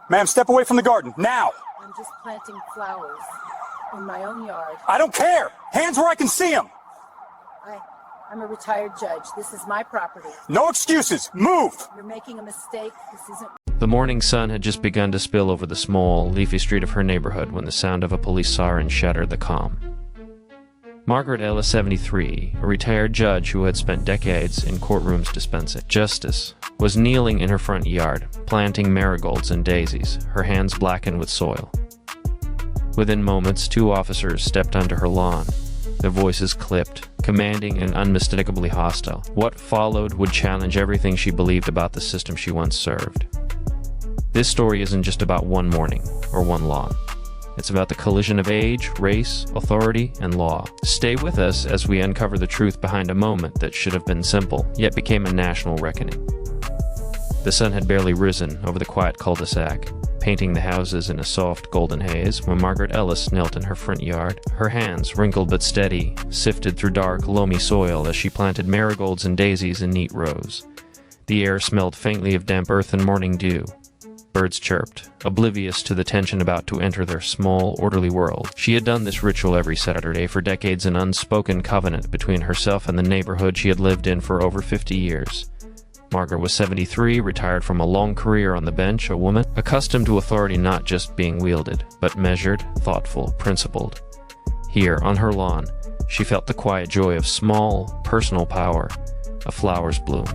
Ma'am, step away from the garden, now! I'm just planting flowers in my own yard. I don't care! Hands where I can see them! I'm a retired judge. This is my property. No excuses! Move! You're making a mistake. This isn't... The morning sun had just begun to spill over the small, leafy street of her neighborhood when the sound of a police siren shattered the calm. Margaret Ellis, 73, a retired judge who had spent decades in courtrooms dispensing justice, was kneeling in her front yard, planting marigolds and daisies, her hands blackened with soil. Within moments, 2 officers stepped onto her lawn, their voices clipped, commanding and unmistakably hostile. What followed would challenge everything she believed about the system she once served. This story isn't just about one morning or one lawn. It's about the collision of age, race, authority, and law. Stay with us as we uncover the truth behind a moment that should have been simple, yet became a national reckoning. The sun had barely risen over the quiet cul-de-sac, painting the houses in a soft golden haze when Margaret Ellis knelt in her front yard. Her hands, wrinkled but steady, sifted through dark, loamy soil as she planted marigolds and daisies in neat rows. The air smelled faintly of damp earth and morning dew. Birds chirped, oblivious to the tension about to enter their small, orderly world. She had done this ritual every Saturday for decades, an unspoken covenant between herself and the neighborhood she had lived in for over 50 years. Margaret was 73, retired from a long career on the bench, a woman accustomed to authority not just being wielded, but measured, thoughtful, principled. Here, on her lawn, she felt the quiet joy of small, personal power, a flower's bloom,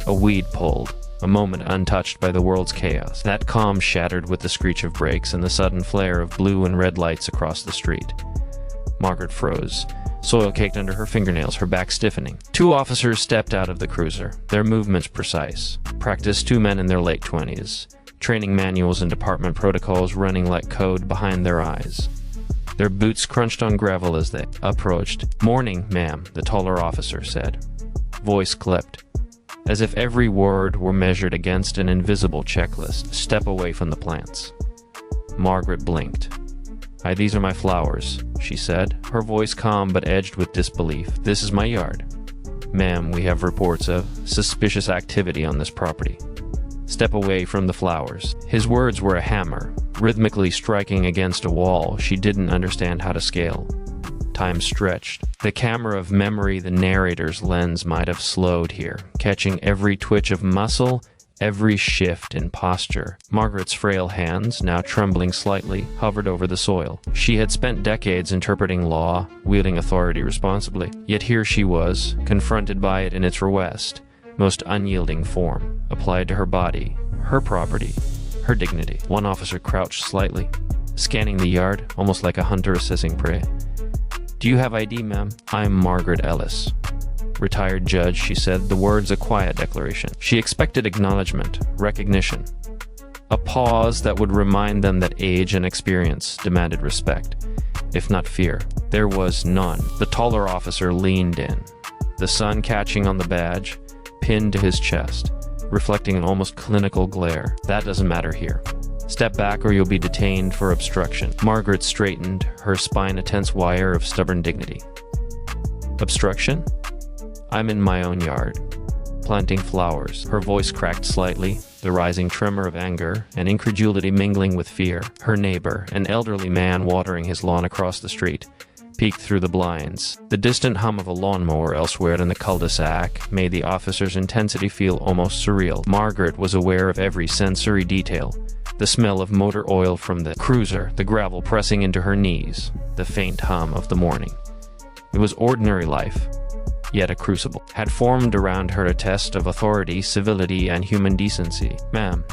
a weed pulled, a moment untouched by the world's chaos. That calm shattered with the screech of brakes and the sudden flare of blue and red lights across the street. Margaret froze, soil caked under her fingernails, her back stiffening. 2 officers stepped out of the cruiser, their movements precise. Practiced 2 men in their late 20s, training manuals and department protocols running like code behind their eyes. Their boots crunched on gravel as they approached. "Morning, ma'am," the taller officer said. Voice clipped, as if every word were measured against an invisible checklist. "Step away from the plants." Margaret blinked. These are my flowers," she said, her voice calm but edged with disbelief. "This is my yard. Ma'am, we have reports of suspicious activity on this property. Step away from the flowers." His words were a hammer, rhythmically striking against a wall she didn't understand how to scale. Time stretched. The camera of memory, the narrator's lens, might have slowed here, catching every twitch of muscle, every shift in posture. Margaret's frail hands, now trembling slightly, hovered over the soil. She had spent decades interpreting law, wielding authority responsibly. Yet here she was, confronted by it in its rawest, most unyielding form, applied to her body, her property, her dignity. One officer crouched slightly, scanning the yard, almost like a hunter assessing prey. "Do you have ID, ma'am?" "I'm Margaret Ellis." "Retired judge," she said, the words a quiet declaration. She expected acknowledgement, recognition. A pause that would remind them that age and experience demanded respect, if not fear. There was none. The taller officer leaned in, the sun catching on the badge, pinned to his chest, reflecting an almost clinical glare. "That doesn't matter here. Step back or you'll be detained for obstruction." Margaret straightened, her spine a tense wire of stubborn dignity. "Obstruction? I'm in my own yard, planting flowers." Her voice cracked slightly, the rising tremor of anger and incredulity mingling with fear. Her neighbor, an elderly man watering his lawn across the street, peeked through the blinds. The distant hum of a lawnmower elsewhere in the cul-de-sac made the officer's intensity feel almost surreal. Margaret was aware of every sensory detail. The smell of motor oil from the cruiser, the gravel pressing into her knees, the faint hum of the morning. It was ordinary life, yet a crucible had formed around her, a test of authority, civility, and human decency. "Ma'am,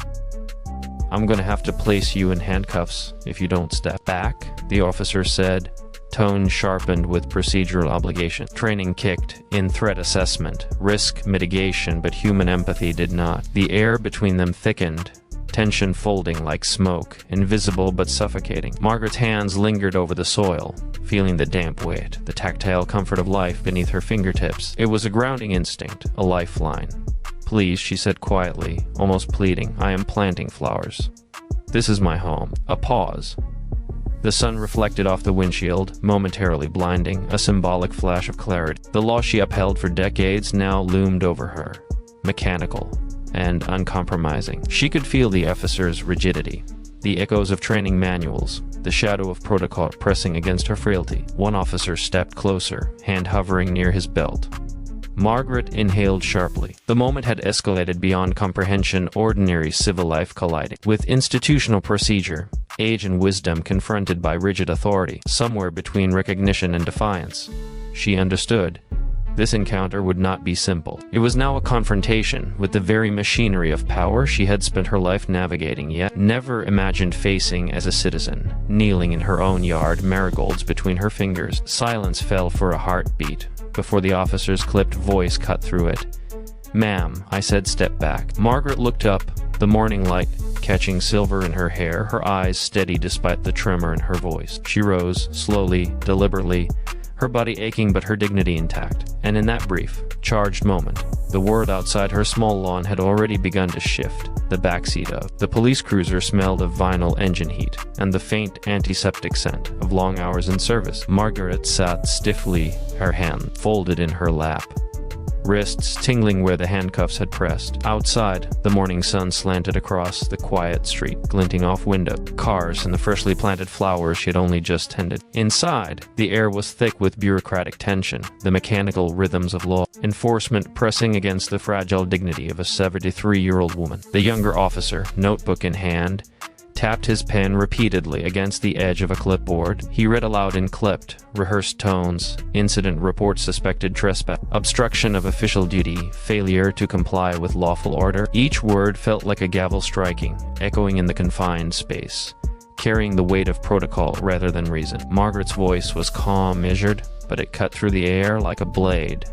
I'm gonna have to place you in handcuffs if you don't step back," the officer said, tone sharpened with procedural obligation. Training kicked in threat assessment, risk mitigation, but human empathy did not. The air between them thickened, tension folding like smoke, invisible but suffocating. Margaret's hands lingered over the soil, feeling the damp weight, the tactile comfort of life beneath her fingertips. It was a grounding instinct, a lifeline. "Please," she said quietly, almost pleading, "I am planting flowers. This is my home." A pause. The sun reflected off the windshield, momentarily blinding, a symbolic flash of clarity. The law she upheld for decades now loomed over her, mechanical and uncompromising. She could feel the officer's rigidity, the echoes of training manuals, the shadow of protocol pressing against her frailty. One officer stepped closer, hand hovering near his belt. Margaret inhaled sharply. The moment had escalated beyond comprehension, ordinary civil life colliding with institutional procedure, age and wisdom confronted by rigid authority, somewhere between recognition and defiance. She understood. This encounter would not be simple. It was now a confrontation with the very machinery of power she had spent her life navigating, yet never imagined facing as a citizen. Kneeling in her own yard, marigolds between her fingers, silence fell for a heartbeat before the officer's clipped voice cut through it. "Ma'am," I said, "step back." Margaret looked up, the morning light catching silver in her hair, her eyes steady despite the tremor in her voice. She rose, slowly, deliberately, her body aching but her dignity intact. And in that brief, charged moment, the world outside her small lawn had already begun to shift. The backseat of the police cruiser smelled of vinyl engine heat and the faint antiseptic scent of long hours in service. Margaret sat stiffly, her hand folded in her lap, wrists tingling where the handcuffs had pressed. Outside, the morning sun slanted across the quiet street, glinting off window, cars, and the freshly planted flowers she had only just tended. Inside, the air was thick with bureaucratic tension, the mechanical rhythms of law enforcement pressing against the fragile dignity of a 73-year-old woman. The younger officer, notebook in hand, tapped his pen repeatedly against the edge of a clipboard. He read aloud in clipped, rehearsed tones: incident report, suspected trespass, obstruction of official duty, failure to comply with lawful order. Each word felt like a gavel striking, echoing in the confined space, carrying the weight of protocol rather than reason. Margaret's voice was calm, measured, but it cut through the air like a blade.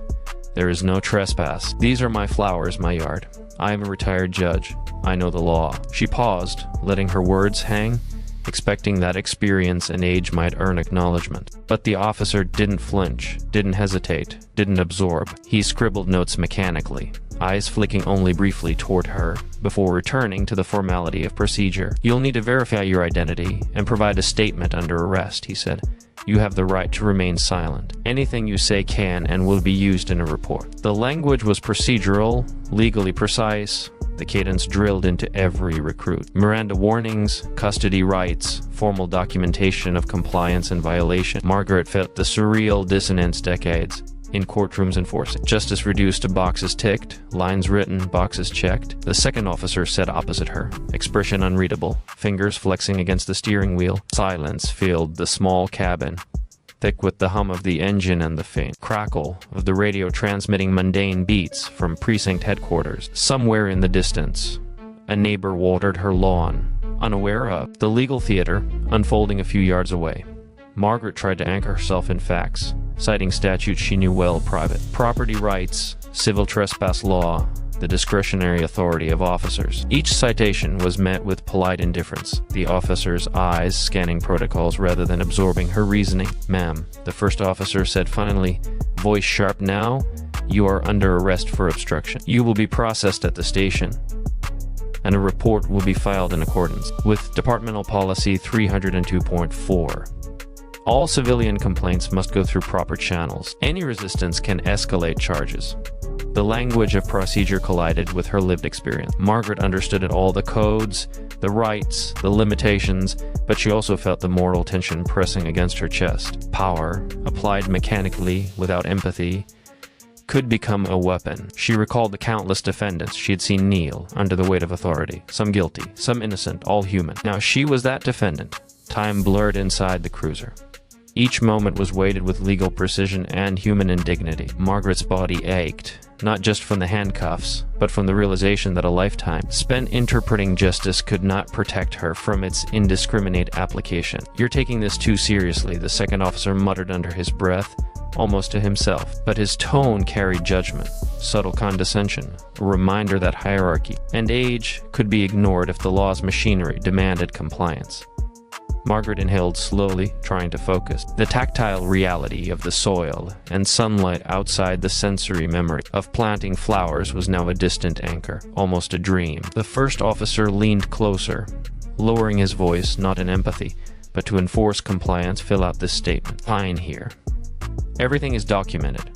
"There is no trespass. These are my flowers, my yard. I am a retired judge. I know the law." She paused, letting her words hang, expecting that experience and age might earn acknowledgement. But the officer didn't flinch, didn't hesitate, didn't absorb. He scribbled notes mechanically, eyes flicking only briefly toward her, before returning to the formality of procedure. "You'll need to verify your identity and provide a statement under arrest," he said. "You have the right to remain silent. Anything you say can and will be used in a report." The language was procedural, legally precise, the cadence drilled into every recruit. Miranda warnings, custody rights, formal documentation of compliance and violation. Margaret felt the surreal dissonance decades in courtrooms enforcing. Justice reduced to boxes ticked, lines written, boxes checked. The second officer sat opposite her, expression unreadable, fingers flexing against the steering wheel. Silence filled the small cabin, thick with the hum of the engine and the faint crackle of the radio transmitting mundane beats from precinct headquarters. Somewhere in the distance, a neighbor watered her lawn, unaware of the legal theater unfolding a few yards away. Margaret tried to anchor herself in facts, citing statutes she knew well: private property rights, civil trespass law, the discretionary authority of officers. Each citation was met with polite indifference, the officer's eyes scanning protocols rather than absorbing her reasoning. "Ma'am," the first officer said finally, voice sharp now, "you are under arrest for obstruction. You will be processed at the station, and a report will be filed in accordance with Departmental Policy 302.4. All civilian complaints must go through proper channels. Any resistance can escalate charges." The language of procedure collided with her lived experience. Margaret understood it all: the codes, the rights, the limitations, but she also felt the moral tension pressing against her chest. Power, applied mechanically, without empathy, could become a weapon. She recalled the countless defendants she had seen kneel under the weight of authority, some guilty, some innocent, all human. Now she was that defendant. Time blurred inside the cruiser. Each moment was weighted with legal precision and human indignity. Margaret's body ached, not just from the handcuffs, but from the realization that a lifetime spent interpreting justice could not protect her from its indiscriminate application. "You're taking this too seriously," the second officer muttered under his breath, almost to himself. But his tone carried judgment, subtle condescension, a reminder that hierarchy and age could be ignored if the law's machinery demanded compliance. Margaret inhaled slowly, trying to focus. The tactile reality of the soil and sunlight outside the sensory memory of planting flowers was now a distant anchor, almost a dream. The first officer leaned closer, lowering his voice, not in empathy, but to enforce compliance. "Fill out this statement. Sign here. Everything is documented.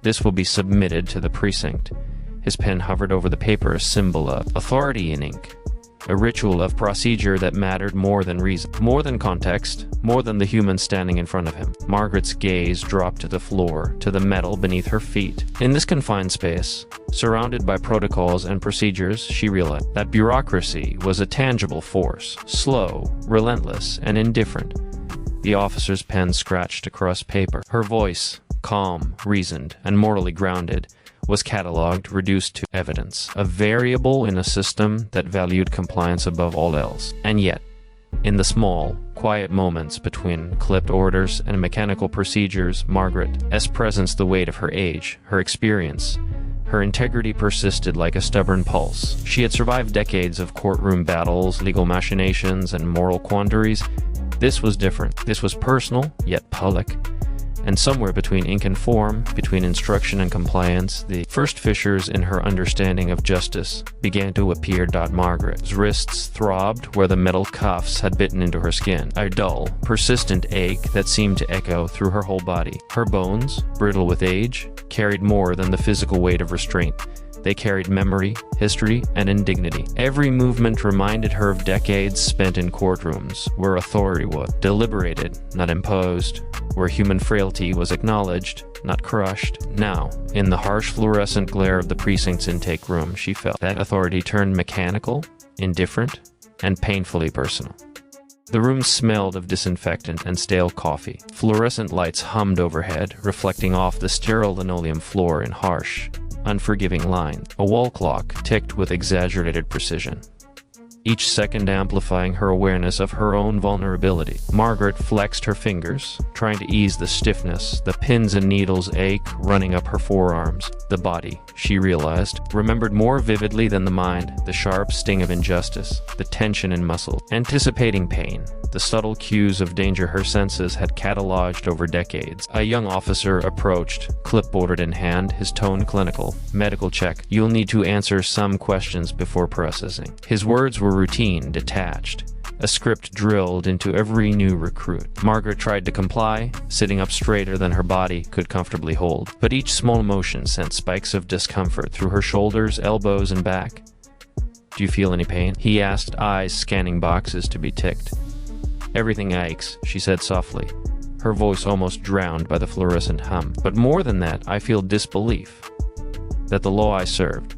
This will be submitted to the precinct." His pen hovered over the paper, a symbol of authority in ink. a ritual of procedure that mattered more than reason, more than context, more than the human standing in front of him. Margaret's gaze dropped to the floor, to the metal beneath her feet. In this confined space, surrounded by protocols and procedures, she realized that bureaucracy was a tangible force, slow, relentless, and indifferent. The officer's pen scratched across paper. Her voice, calm, reasoned, and morally grounded, was catalogued, reduced to evidence, a variable in a system that valued compliance above all else. And yet, in the small, quiet moments between clipped orders and mechanical procedures, Margaret's presence, the weight of her age, her experience, her integrity persisted like a stubborn pulse. She had survived decades of courtroom battles, legal machinations, and moral quandaries. This was different. This was personal, yet public. And somewhere between ink and form, between instruction and compliance, the first fissures in her understanding of justice began to appear. Margaret's wrists throbbed where the metal cuffs had bitten into her skin, a dull, persistent ache that seemed to echo through her whole body. Her bones, brittle with age, carried more than the physical weight of restraint. They carried memory, history, and indignity. Every movement reminded her of decades spent in courtrooms, where authority was deliberated, not imposed, where human frailty was acknowledged, not crushed. Now, in the harsh fluorescent glare of the precinct's intake room, she felt that authority turned mechanical, indifferent, and painfully personal. The room smelled of disinfectant and stale coffee. Fluorescent lights hummed overhead, reflecting off the sterile linoleum floor in harsh, unforgiving lines. A wall clock ticked with exaggerated precision, each second amplifying her awareness of her own vulnerability. Margaret flexed her fingers, trying to ease the stiffness, the pins and needles ache running up her forearms. The body, she realized, remembered more vividly than the mind the sharp sting of injustice, the tension in muscles, anticipating pain, the subtle cues of danger her senses had cataloged over decades. A young officer approached, clipboard in hand, his tone clinical. Medical check. You'll need to answer some questions before processing. His words were routine, detached, a script drilled into every new recruit. Margaret tried to comply, sitting up straighter than her body could comfortably hold. But each small motion sent spikes of discomfort through her shoulders, elbows, and back. Do you feel any pain? He asked, eyes scanning boxes to be ticked. Everything aches, she said softly, her voice almost drowned by the fluorescent hum. But more than that, I feel disbelief that the law I served,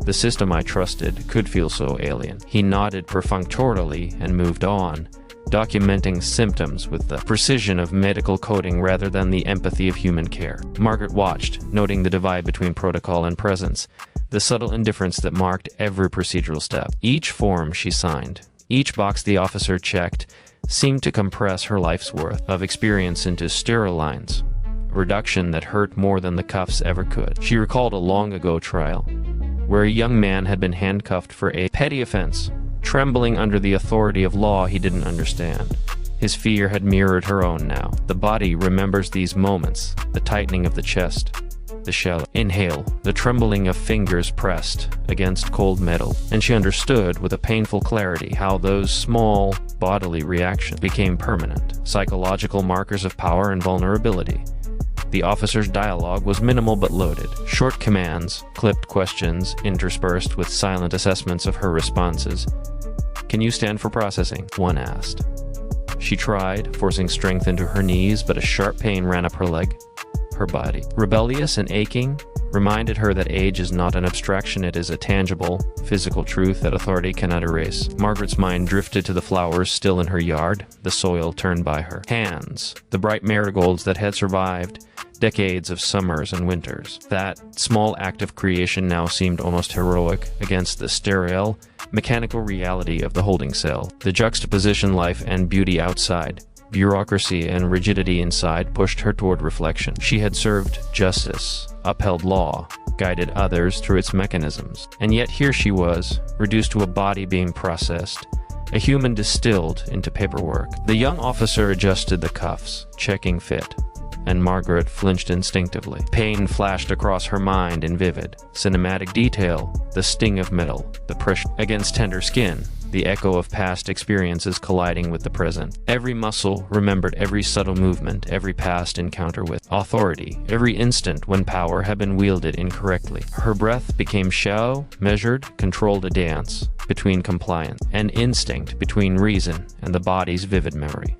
the system I trusted, could feel so alien. He nodded perfunctorily and moved on, documenting symptoms with the precision of medical coding rather than the empathy of human care. Margaret watched, noting the divide between protocol and presence, the subtle indifference that marked every procedural step. Each form she signed, each box the officer checked, seemed to compress her life's worth of experience into sterile lines, a reduction that hurt more than the cuffs ever could. She recalled a long-ago trial, where a young man had been handcuffed for a petty offense, trembling under the authority of law he didn't understand. His fear had mirrored her own now. The body remembers these moments, the tightening of the chest, the shallow inhale, the trembling of fingers pressed against cold metal, and she understood with a painful clarity how those small bodily reactions became permanent, psychological markers of power and vulnerability. The officer's dialogue was minimal but loaded. Short commands, clipped questions, interspersed with silent assessments of her responses. Can you stand for processing? One asked. She tried, forcing strength into her knees, but a sharp pain ran up her leg. Her body, rebellious and aching, reminded her that age is not an abstraction, it is a tangible, physical truth that authority cannot erase. Margaret's mind drifted to the flowers still in her yard, the soil turned by her hands, the bright marigolds that had survived decades of summers and winters. That small act of creation now seemed almost heroic against the sterile, mechanical reality of the holding cell. The juxtaposition life and beauty outside, bureaucracy and rigidity inside, pushed her toward reflection. She had served justice, upheld law, guided others through its mechanisms. And yet here she was, reduced to a body being processed, a human distilled into paperwork. The young officer adjusted the cuffs, checking fit. and Margaret flinched instinctively. Pain flashed across her mind in vivid, cinematic detail, the sting of metal, the pressure against tender skin, the echo of past experiences colliding with the present. Every muscle remembered every subtle movement, every past encounter with authority, every instant when power had been wielded incorrectly. Her breath became shallow, measured, controlled, a dance between compliance and instinct, between reason and the body's vivid memory.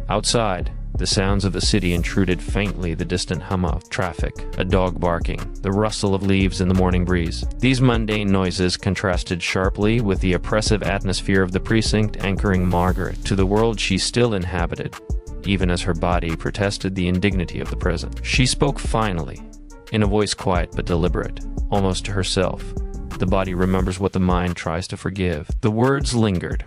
Outside, the sounds of the city intruded faintly, the distant hum of traffic, a dog barking, the rustle of leaves in the morning breeze. These mundane noises contrasted sharply with the oppressive atmosphere of the precinct, anchoring Margaret to the world she still inhabited, even as her body protested the indignity of the present. She spoke finally, in a voice quiet but deliberate, almost to herself. The body remembers what the mind tries to forgive. The words lingered,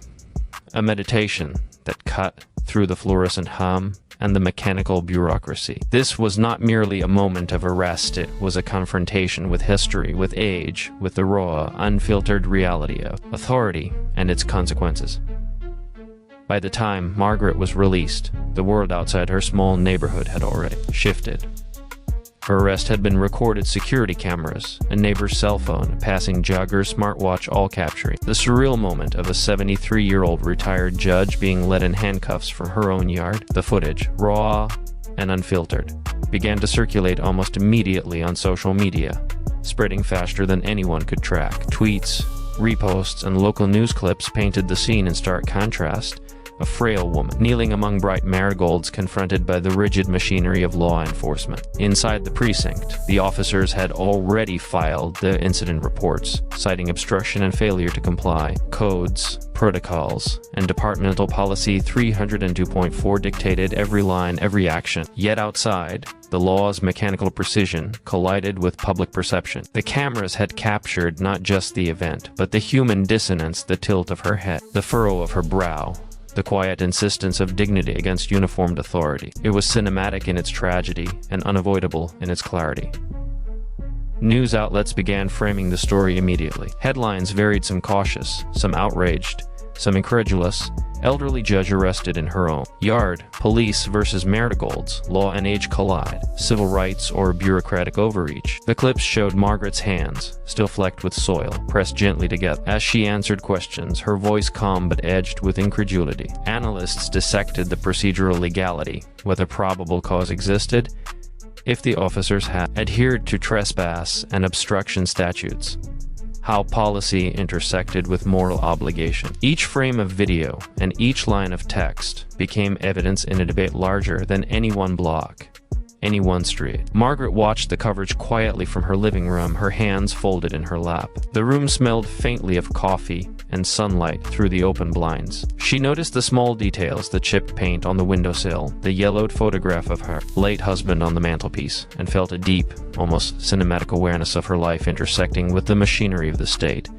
a meditation that cut through the fluorescent hum and the mechanical bureaucracy. This was not merely a moment of arrest, it was a confrontation with history, with age, with the raw, unfiltered reality of authority and its consequences. By the time Margaret was released, the world outside her small neighborhood had already shifted. Her arrest had been recorded, security cameras, a neighbor's cell phone, a passing jogger's smartwatch, all capturing the surreal moment of a 73-year-old retired judge being led in handcuffs from her own yard. The footage, raw and unfiltered, began to circulate almost immediately on social media, spreading faster than anyone could track. Tweets, reposts, and local news clips painted the scene in stark contrast. A frail woman, kneeling among bright marigolds, confronted by the rigid machinery of law enforcement. Inside the precinct, the officers had already filed the incident reports, citing obstruction and failure to comply. Codes, protocols, and departmental policy 302.4 dictated every line, every action. Yet outside, the law's mechanical precision collided with public perception. The cameras had captured not just the event, but the human dissonance, the tilt of her head, the furrow of her brow, the quiet insistence of dignity against uniformed authority. It was cinematic in its tragedy and unavoidable in its clarity. News outlets began framing the story immediately. Headlines varied, some cautious, some outraged, some incredulous. Elderly judge arrested in her own yard. Police versus marigolds. Law and age collide. Civil rights or bureaucratic overreach. The clips showed Margaret's hands, still flecked with soil, pressed gently together. As she answered questions, her voice calm but edged with incredulity. Analysts dissected the procedural legality, whether probable cause existed, if the officers had adhered to trespass and obstruction statutes, how policy intersected with moral obligation. Each frame of video and each line of text became evidence in a debate larger than any one block, any one street. Margaret watched the coverage quietly from her living room, her hands folded in her lap. The room smelled faintly of coffee and sunlight through the open blinds. She noticed the small details, the chipped paint on the windowsill, the yellowed photograph of her late husband on the mantelpiece, and felt a deep, almost cinematic awareness of her life intersecting with the machinery of the state.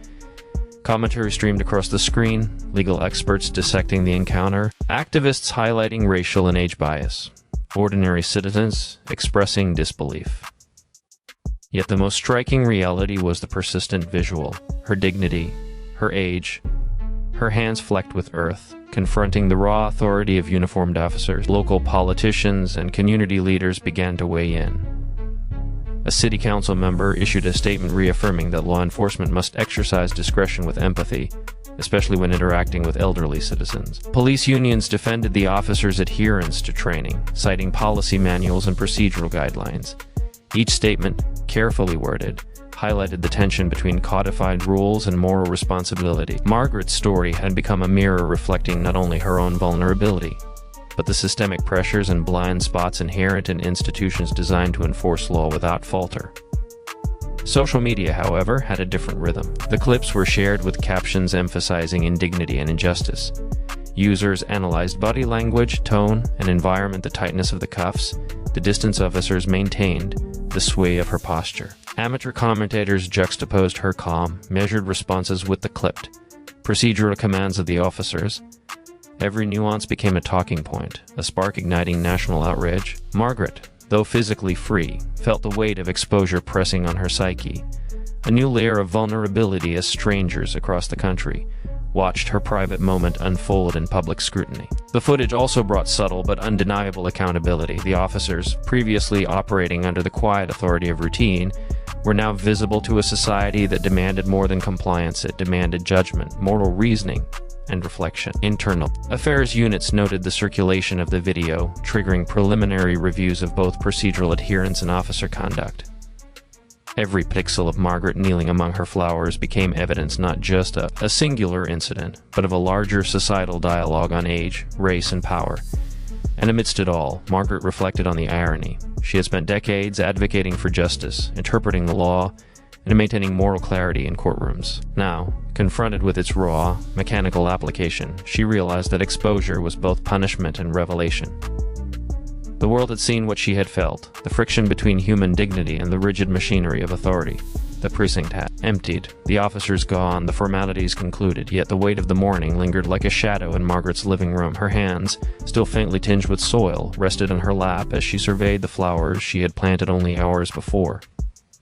Commentary streamed across the screen, legal experts dissecting the encounter, activists highlighting racial and age bias, ordinary citizens expressing disbelief. Yet the most striking reality was the persistent visual, her dignity, her age, her hands flecked with earth, confronting the raw authority of uniformed officers. Local politicians and community leaders began to weigh in. A city council member issued a statement reaffirming that law enforcement must exercise discretion with empathy, especially when interacting with elderly citizens. Police unions defended the officers' adherence to training, citing policy manuals and procedural guidelines. Each statement, carefully worded, highlighted the tension between codified rules and moral responsibility. Margaret's story had become a mirror reflecting not only her own vulnerability, but the systemic pressures and blind spots inherent in institutions designed to enforce law without falter. Social media, however, had a different rhythm. The clips were shared with captions emphasizing indignity and injustice. Users analyzed body language, tone, and environment, the tightness of the cuffs, the distance officers maintained, the sway of her posture. Amateur commentators juxtaposed her calm, measured responses with the clipped, procedural commands of the officers. Every nuance became a talking point, a spark igniting national outrage. Margaret, though physically free, felt the weight of exposure pressing on her psyche. A new layer of vulnerability as strangers across the country, watched her private moment unfold in public scrutiny. The footage also brought subtle but undeniable accountability. The officers, previously operating under the quiet authority of routine, were now visible to a society that demanded more than compliance. It demanded judgment, moral reasoning, and reflection. Internal affairs units noted the circulation of the video, triggering preliminary reviews of both procedural adherence and officer conduct. Every pixel of Margaret kneeling among her flowers became evidence not just of a singular incident, but of a larger societal dialogue on age, race, and power. And amidst it all, Margaret reflected on the irony. She had spent decades advocating for justice, interpreting the law, and maintaining moral clarity in courtrooms. Now, confronted with its raw, mechanical application, she realized that exposure was both punishment and revelation. The world had seen what she had felt, the friction between human dignity and the rigid machinery of authority. The precinct had emptied, the officers gone, the formalities concluded, yet the weight of the morning lingered like a shadow in Margaret's living room. Her hands, still faintly tinged with soil, rested on her lap as she surveyed the flowers she had planted only hours before.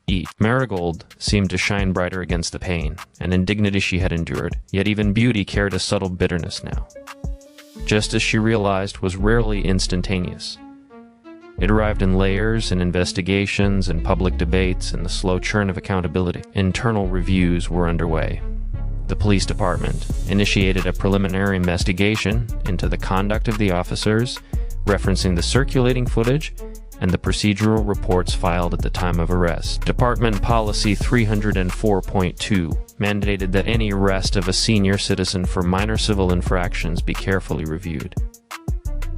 Each marigold seemed to shine brighter against the pain and indignity she had endured, yet even beauty carried a subtle bitterness now. Justice, she realized, was rarely instantaneous. It arrived in layers, in investigations, in public debates, in the slow churn of accountability. Internal reviews were underway. The police department initiated a preliminary investigation into the conduct of the officers, referencing the circulating footage and the procedural reports filed at the time of arrest. Department Policy 304.2 mandated that any arrest of a senior citizen for minor civil infractions be carefully reviewed.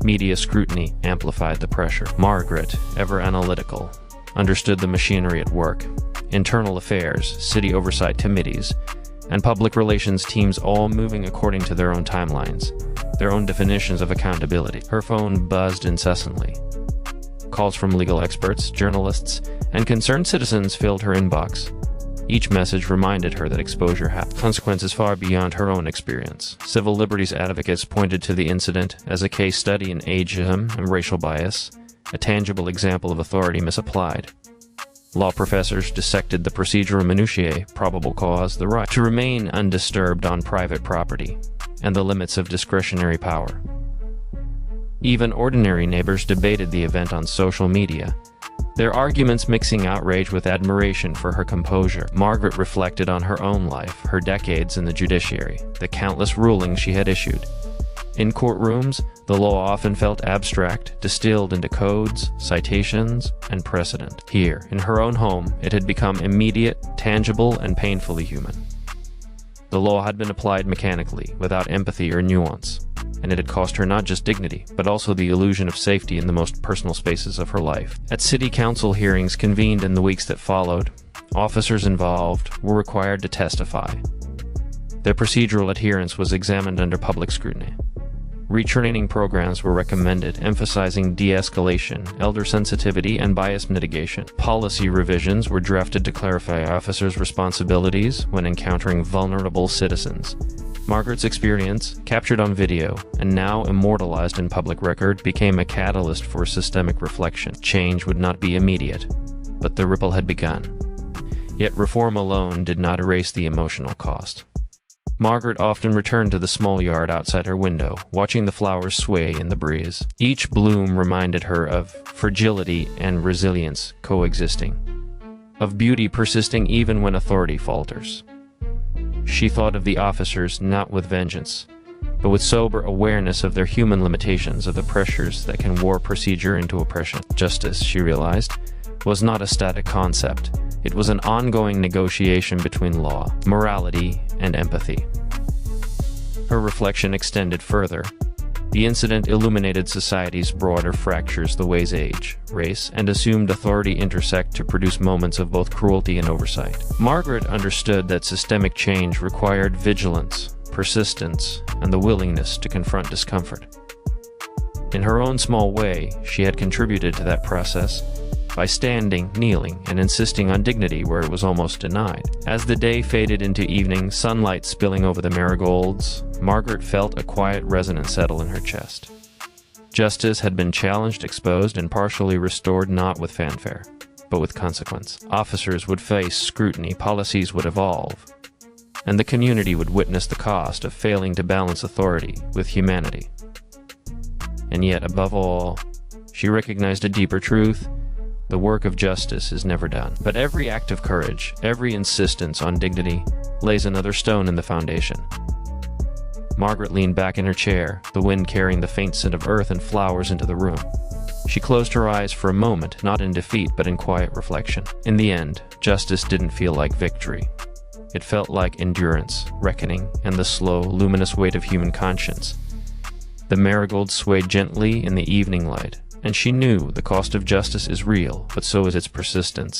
Media scrutiny amplified the pressure. Margaret, ever analytical, understood the machinery at work. Internal affairs, city oversight committees, and public relations teams all moving according to their own timelines, their own definitions of accountability. Her phone buzzed incessantly. Calls from legal experts, journalists, and concerned citizens filled her inbox. Each message reminded her that exposure had consequences far beyond her own experience. Civil liberties advocates pointed to the incident as a case study in ageism and racial bias, a tangible example of authority misapplied. Law professors dissected the procedural minutiae, probable cause, the right to remain undisturbed on private property, and the limits of discretionary power. Even ordinary neighbors debated the event on social media, their arguments mixing outrage with admiration for her composure. Margaret reflected on her own life, her decades in the judiciary, the countless rulings she had issued. In courtrooms, the law often felt abstract, distilled into codes, citations, and precedent. Here, in her own home, it had become immediate, tangible, and painfully human. The law had been applied mechanically, without empathy or nuance, and it had cost her not just dignity, but also the illusion of safety in the most personal spaces of her life. At city council hearings convened in the weeks that followed, officers involved were required to testify. Their procedural adherence was examined under public scrutiny. Retraining programs were recommended, emphasizing de-escalation, elder sensitivity, and bias mitigation. Policy revisions were drafted to clarify officers' responsibilities when encountering vulnerable citizens. Margaret's experience, captured on video and now immortalized in public record, became a catalyst for systemic reflection. Change would not be immediate, but the ripple had begun. Yet reform alone did not erase the emotional cost. Margaret often returned to the small yard outside her window, watching the flowers sway in the breeze. Each bloom reminded her of fragility and resilience coexisting, of beauty persisting even when authority falters. She thought of the officers not with vengeance, but with sober awareness of their human limitations, of the pressures that can warp procedure into oppression. Justice, she realized, was not a static concept. It was an ongoing negotiation between law, morality, and empathy. Her reflection extended further. The incident illuminated society's broader fractures, the ways age, race, and assumed authority intersect to produce moments of both cruelty and oversight. Margaret understood that systemic change required vigilance, persistence, and the willingness to confront discomfort. In her own small way, she had contributed to that process by standing, kneeling, and insisting on dignity where it was almost denied. As the day faded into evening, sunlight spilling over the marigolds, Margaret felt a quiet resonance settle in her chest. Justice had been challenged, exposed, and partially restored not with fanfare, but with consequence. Officers would face scrutiny, policies would evolve. and the community would witness the cost of failing to balance authority with humanity. And yet, above all, she recognized a deeper truth: the work of justice is never done. But every act of courage, every insistence on dignity, lays another stone in the foundation. Margaret leaned back in her chair, the wind carrying the faint scent of earth and flowers into the room. She closed her eyes for a moment, not in defeat, but in quiet reflection. In the end, justice didn't feel like victory. It felt like endurance, reckoning, and the slow, luminous weight of human conscience. The marigold swayed gently in the evening light, and she knew the cost of justice is real, but so is its persistence.